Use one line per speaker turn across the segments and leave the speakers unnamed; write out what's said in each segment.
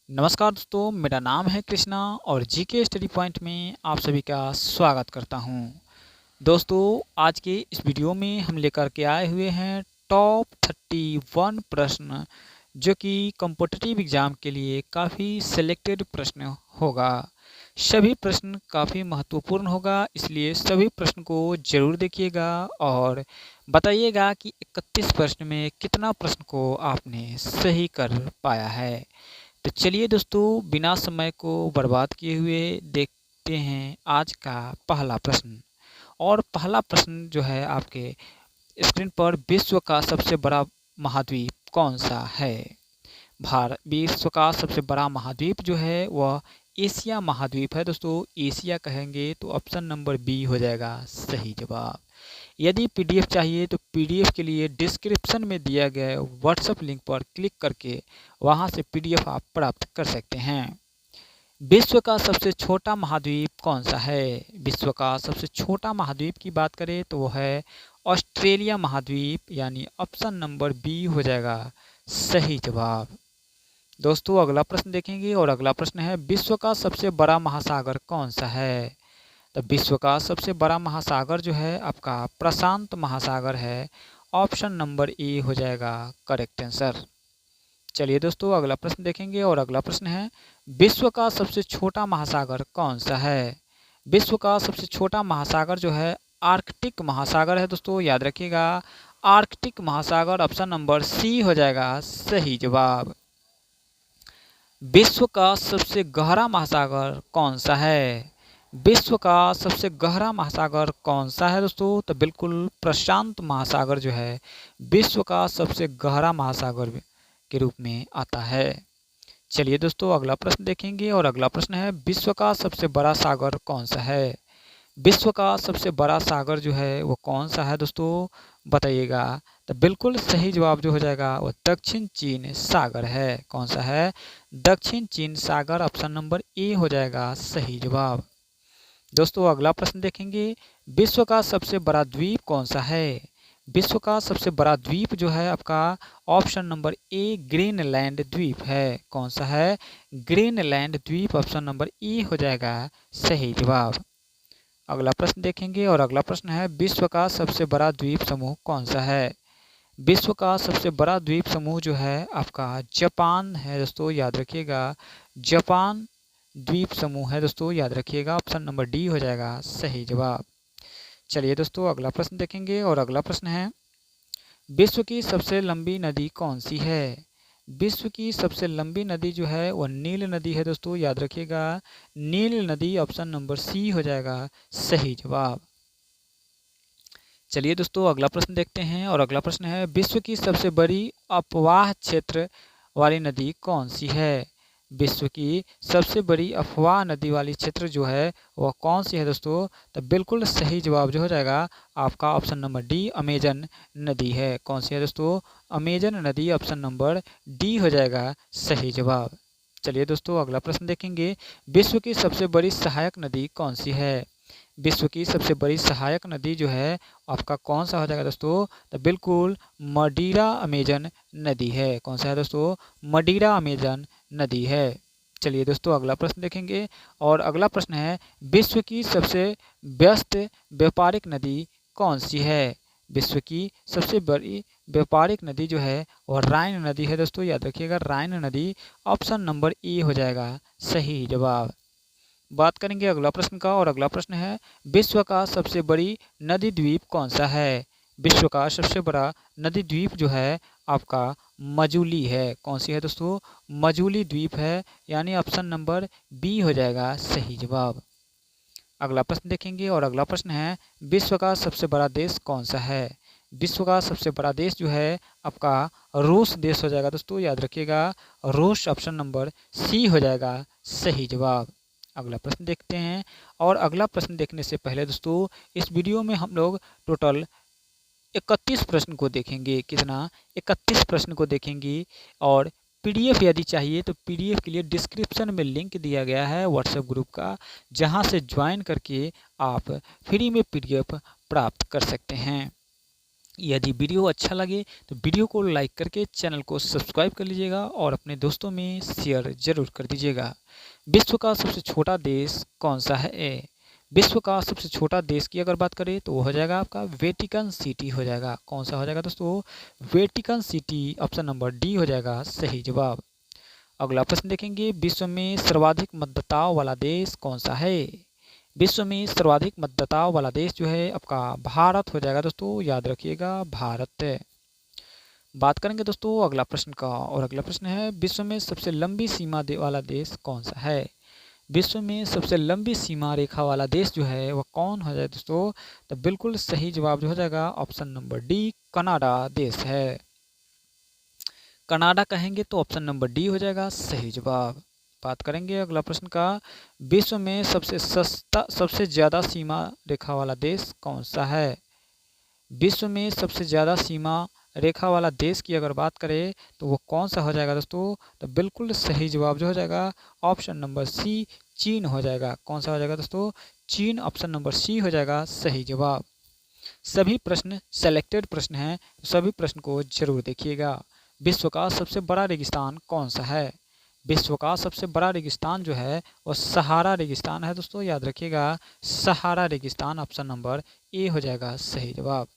नमस्कार दोस्तों, मेरा नाम है कृष्णा और जीके स्टडी पॉइंट में आप सभी का स्वागत करता हूं। दोस्तों, आज के इस वीडियो में हम लेकर के आए हुए हैं टॉप 31 प्रश्न, जो कि कॉम्पिटिटिव एग्ज़ाम के लिए काफ़ी सिलेक्टेड प्रश्न होगा। सभी प्रश्न काफ़ी महत्वपूर्ण होगा, इसलिए सभी प्रश्न को ज़रूर देखिएगा और बताइएगा कि 31 प्रश्न में कितना प्रश्न को आपने सही कर पाया है। तो चलिए दोस्तों, बिना समय को बर्बाद किए हुए देखते हैं आज का पहला प्रश्न। और पहला प्रश्न जो है आपके स्क्रीन पर, विश्व का सबसे बड़ा महाद्वीप कौन सा है? विश्व का सबसे बड़ा महाद्वीप जो है वह एशिया महाद्वीप है। दोस्तों, एशिया कहेंगे तो ऑप्शन नंबर बी हो जाएगा सही जवाब। यदि पीडीएफ चाहिए तो पीडीएफ के लिए डिस्क्रिप्शन में दिया गया व्हाट्सएप लिंक पर क्लिक करके वहां से पीडीएफ आप प्राप्त कर सकते हैं। विश्व का सबसे छोटा महाद्वीप कौन सा है? विश्व का सबसे छोटा महाद्वीप की बात करें तो वो है ऑस्ट्रेलिया महाद्वीप, यानी ऑप्शन नंबर बी हो जाएगा सही जवाब। दोस्तों, अगला प्रश्न देखेंगे और अगला प्रश्न है, विश्व का सबसे बड़ा महासागर कौन सा है? तो विश्व का सबसे बड़ा महासागर जो है आपका प्रशांत महासागर है। ऑप्शन नंबर ए हो जाएगा करेक्ट आंसर। चलिए दोस्तों, अगला प्रश्न देखेंगे और अगला प्रश्न है, विश्व का सबसे छोटा महासागर कौन सा है? विश्व का सबसे छोटा महासागर जो है आर्कटिक महासागर है। दोस्तों, याद रखिएगा, आर्कटिक महासागर ऑप्शन नंबर सी हो जाएगा सही जवाब। विश्व का सबसे गहरा महासागर कौन सा है? विश्व का सबसे गहरा महासागर कौन सा है दोस्तों? तो बिल्कुल प्रशांत महासागर जो है विश्व का सबसे गहरा महासागर के रूप में आता है। चलिए दोस्तों, अगला प्रश्न देखेंगे और अगला प्रश्न है, विश्व का सबसे बड़ा सागर कौन सा है? विश्व का सबसे बड़ा सागर जो है वो कौन सा है दोस्तों, बताइएगा। तो बिल्कुल सही जवाब जो हो जाएगा वो दक्षिण चीन सागर है। कौन सा है? दक्षिण चीन सागर, ऑप्शन नंबर ए हो जाएगा सही जवाब। दोस्तों, अगला प्रश्न देखेंगे, विश्व का सबसे बड़ा द्वीप कौन सा है? विश्व का सबसे बड़ा द्वीप जो है आपका ऑप्शन नंबर ए ग्रीनलैंड द्वीप है। कौन सा है? ग्रीनलैंड द्वीप, ऑप्शन नंबर ए हो जाएगा सही जवाब। अगला प्रश्न देखेंगे और अगला प्रश्न है, विश्व का सबसे बड़ा द्वीप समूह कौन सा है? विश्व का सबसे बड़ा द्वीप समूह जो है आपका जापान है। दोस्तों, याद रखिएगा, जापान द्वीप समूह है। दोस्तों, याद रखिएगा, ऑप्शन नंबर डी हो जाएगा सही जवाब। चलिए दोस्तों, अगला प्रश्न देखेंगे और अगला प्रश्न है, विश्व की सबसे लंबी नदी कौन सी है? विश्व की सबसे लंबी नदी जो है वह नील नदी है। दोस्तों, याद रखिएगा, नील नदी, ऑप्शन नंबर सी हो जाएगा सही जवाब। चलिए दोस्तों, अगला प्रश्न देखते हैं और अगला प्रश्न है, विश्व की सबसे बड़ी अपवाह क्षेत्र वाली नदी कौन सी है? विश्व की सबसे बड़ी अफवाह नदी वाली क्षेत्र जो है वह कौन सी है दोस्तों? तो बिल्कुल सही जवाब जो हो जाएगा आपका ऑप्शन नंबर डी अमेजन नदी है। कौन सी है दोस्तों? अमेजन नदी, ऑप्शन नंबर डी हो जाएगा सही जवाब। चलिए दोस्तों, अगला प्रश्न देखेंगे, विश्व की सबसे बड़ी सहायक नदी कौन सी है? विश्व की सबसे बड़ी सहायक नदी जो है आपका कौन सा हो जाएगा दोस्तों? तो बिल्कुल मडीरा अमेजन नदी है। कौन सा है दोस्तों? मडीरा अमेजन नदी है। चलिए दोस्तों, अगला प्रश्न देखेंगे और अगला प्रश्न है, विश्व की सबसे व्यस्त व्यापारिक नदी कौन सी है? विश्व की सबसे बड़ी व्यापारिक नदी जो है वह राइन नदी है। दोस्तों, याद रखिएगा, राइन नदी, ऑप्शन नंबर ए हो जाएगा सही जवाब। बात करेंगे अगला प्रश्न का और अगला प्रश्न है, विश्व का सबसे बड़ी नदी द्वीप कौन सा है? विश्व का सबसे बड़ा नदी द्वीप जो है आपका मजूली है। कौन सी है दोस्तों? मजूली द्वीप है, यानी ऑप्शन नंबर बी हो जाएगा सही जवाब। अगला प्रश्न देखेंगे और अगला प्रश्न है, विश्व का सबसे बड़ा देश कौन सा है? विश्व का सबसे बड़ा देश जो है आपका रूस देश हो जाएगा। दोस्तों, याद रखिएगा, रूस, ऑप्शन नंबर सी हो जाएगा सही जवाब। अगला प्रश्न देखते हैं और अगला प्रश्न देखने से पहले दोस्तों, इस वीडियो में हम लोग टोटल 31 प्रश्न को देखेंगे। कितना? 31 प्रश्न को देखेंगे। और पीडीएफ यदि चाहिए तो पीडीएफ के लिए डिस्क्रिप्शन में लिंक दिया गया है व्हाट्सएप ग्रुप का, जहां से ज्वाइन करके आप फ्री में पीडीएफ प्राप्त कर सकते हैं। यदि वीडियो अच्छा लगे तो वीडियो को लाइक करके चैनल को सब्सक्राइब कर लीजिएगा और अपने दोस्तों में शेयर जरूर कर दीजिएगा। विश्व का सबसे छोटा देश कौन सा है? विश्व का सबसे छोटा देश की अगर बात करें तो वो हो जाएगा आपका वेटिकन सिटी हो जाएगा। कौन सा हो जाएगा दोस्तों? Vatican city, option number D हो जाएगा सही जवाब। अगला प्रश्न देखेंगे, विश्व में सर्वाधिक मतदाताओं वाला देश कौन सा है? विश्व में सर्वाधिक मतदाताओं वाला देश जो है आपका भारत हो जाएगा दोस्तों, याद रखिएगा भारत है। बात करेंगे दोस्तों अगला प्रश्न का, और अगला प्रश्न है, विश्व में सबसे लंबी सीमा वाला देश कौन सा है? विश्व में सबसे लंबी सीमा रेखा वाला देश जो है वह कौन हो जाए दोस्तों? तो बिल्कुल सही जवाब जो हो जाएगा ऑप्शन नंबर डी, कनाडा देश है। कनाडा कहेंगे तो ऑप्शन नंबर डी हो जाएगा सही जवाब। बात करेंगे अगला प्रश्न का, विश्व में सबसे ज़्यादा सीमा रेखा वाला देश कौन सा है? विश्व में सबसे ज़्यादा सीमा रेखा वाला देश की अगर बात करें तो वो कौन सा हो जाएगा दोस्तों? तो बिल्कुल सही जवाब जो हो जाएगा ऑप्शन नंबर सी, चीन हो जाएगा। कौन सा हो जाएगा दोस्तों? चीन, ऑप्शन नंबर सी हो जाएगा सही जवाब। सभी प्रश्न सेलेक्टेड प्रश्न हैं, सभी प्रश्न को जरूर देखिएगा। विश्व का सबसे बड़ा रेगिस्तान कौन सा है? विश्व का सबसे बड़ा रेगिस्तान जो है वो सहारा रेगिस्तान है दोस्तों, याद रखिएगा सहारा रेगिस्तान, ऑप्शन नंबर ए हो जाएगा सही जवाब।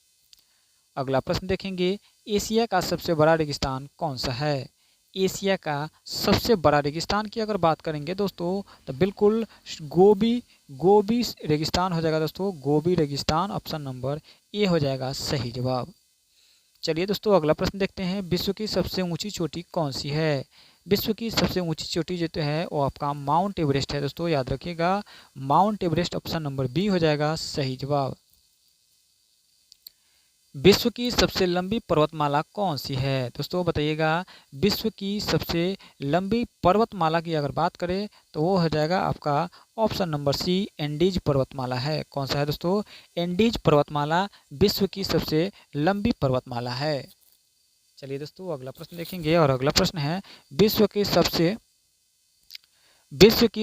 अगला प्रश्न देखेंगे, एशिया का सबसे बड़ा रेगिस्तान कौन सा है? एशिया का सबसे बड़ा रेगिस्तान की अगर बात करेंगे दोस्तों तो बिल्कुल गोबी रेगिस्तान हो जाएगा दोस्तों, गोबी रेगिस्तान, ऑप्शन नंबर ए हो जाएगा सही जवाब। चलिए दोस्तों अगला प्रश्न देखते हैं, विश्व की सबसे ऊंची चोटी कौन सी है? विश्व की सबसे ऊंची चोटी जो है वो आपका माउंट एवरेस्ट है दोस्तों, याद रखिएगा Mount Everest, option number B हो जाएगा सही जवाब। विश्व की सबसे लंबी पर्वतमाला कौन सी है दोस्तों, बताइएगा। विश्व की सबसे लंबी पर्वतमाला की अगर बात करें तो वो हो जाएगा आपका ऑप्शन नंबर सी, एंडीज पर्वतमाला है। कौन सा है दोस्तों? एंडीज पर्वतमाला विश्व की सबसे लंबी पर्वतमाला है। चलिए दोस्तों अगला प्रश्न देखेंगे, और अगला प्रश्न है, विश्व की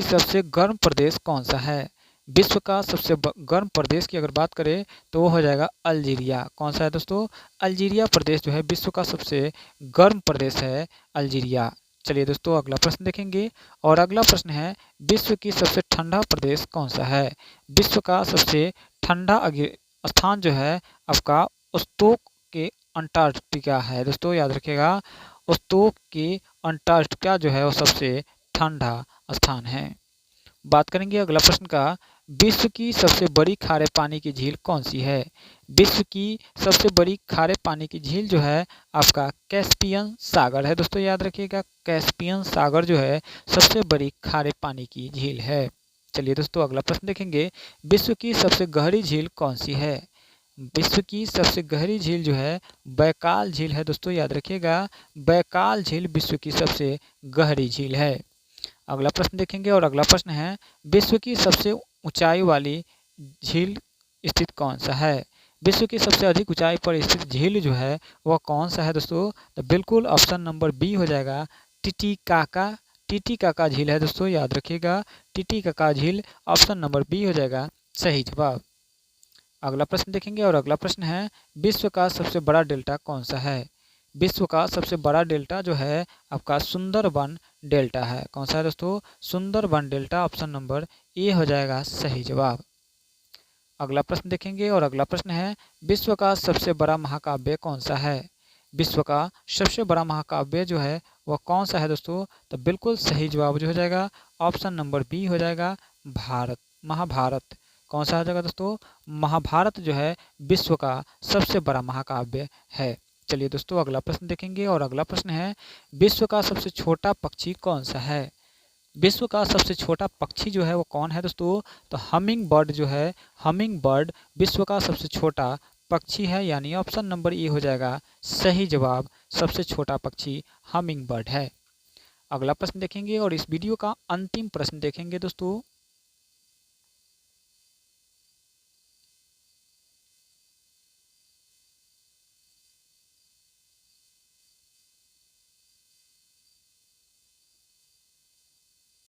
सबसे गर्म प्रदेश कौन सा है? विश्व का सबसे गर्म प्रदेश की अगर बात करें तो वो हो जाएगा अल्जीरिया। कौन सा है दोस्तों? अल्जीरिया प्रदेश जो है विश्व का सबसे गर्म प्रदेश है अल्जीरिया। चलिए दोस्तों अगला प्रश्न देखेंगे, और अगला प्रश्न है, विश्व की सबसे ठंडा प्रदेश कौन सा है? विश्व का सबसे ठंडा स्थान जो है आपका उस्तोक के अंटार्कटिका है दोस्तों, याद रखिएगा उस्तोक के अंटार्कटिका जो है वो सबसे ठंडा स्थान है। बात करेंगे अगला प्रश्न का, विश्व की सबसे बड़ी खारे पानी की झील कौन सी है? विश्व की सबसे बड़ी खारे पानी की झील जो है आपका कैस्पियन सागर है दोस्तों, याद रखिएगा कैस्पियन सागर जो है सबसे बड़ी खारे पानी की झील है। चलिए दोस्तों अगला प्रश्न देखेंगे, विश्व की सबसे गहरी झील कौन सी है? विश्व की सबसे गहरी झील जो है बैकाल झील है दोस्तों, याद रखिएगा बैकाल झील विश्व की सबसे गहरी झील है। अगला प्रश्न देखेंगे, और अगला प्रश्न है, विश्व की सबसे ऊंचाई वाली झील स्थित कौन सा है? विश्व की सबसे अधिक ऊंचाई पर स्थित झील जो है वह कौन सा है दोस्तों? तो बिल्कुल ऑप्शन नंबर बी हो जाएगा टीटीकाका झील है दोस्तों, याद रखिएगा टीटीकाका झील, ऑप्शन नंबर बी हो जाएगा सही जवाब। अगला प्रश्न देखेंगे, और अगला प्रश्न है, विश्व का सबसे बड़ा डेल्टा कौन सा है? विश्व का सबसे बड़ा डेल्टा जो है आपका सुंदरबन डेल्टा है। कौन सा है दोस्तों? Sundarban delta, option number A हो जाएगा सही जवाब। अगला प्रश्न देखेंगे, और अगला प्रश्न है, विश्व का सबसे बड़ा महाकाव्य कौन सा है? विश्व का सबसे बड़ा महाकाव्य जो है वह कौन सा है दोस्तों? तो बिल्कुल सही जवाब जो हो जाएगा ऑप्शन नंबर बी हो जाएगा महाभारत। कौन सा हो जाएगा दोस्तों? महाभारत जो है विश्व का सबसे बड़ा महाकाव्य है। चलिए दोस्तों अगला प्रश्न देखेंगे, और अगला प्रश्न है, विश्व का सबसे छोटा पक्षी कौन सा है? विश्व का सबसे छोटा पक्षी जो है वो कौन है दोस्तों? तो हमिंग बर्ड जो है, हमिंग बर्ड विश्व का सबसे छोटा पक्षी है, यानी ऑप्शन नंबर ए हो जाएगा सही जवाब, सबसे छोटा पक्षी हमिंग बर्ड है। अगला प्रश्न देखेंगे, और इस वीडियो का अंतिम प्रश्न देखेंगे दोस्तों।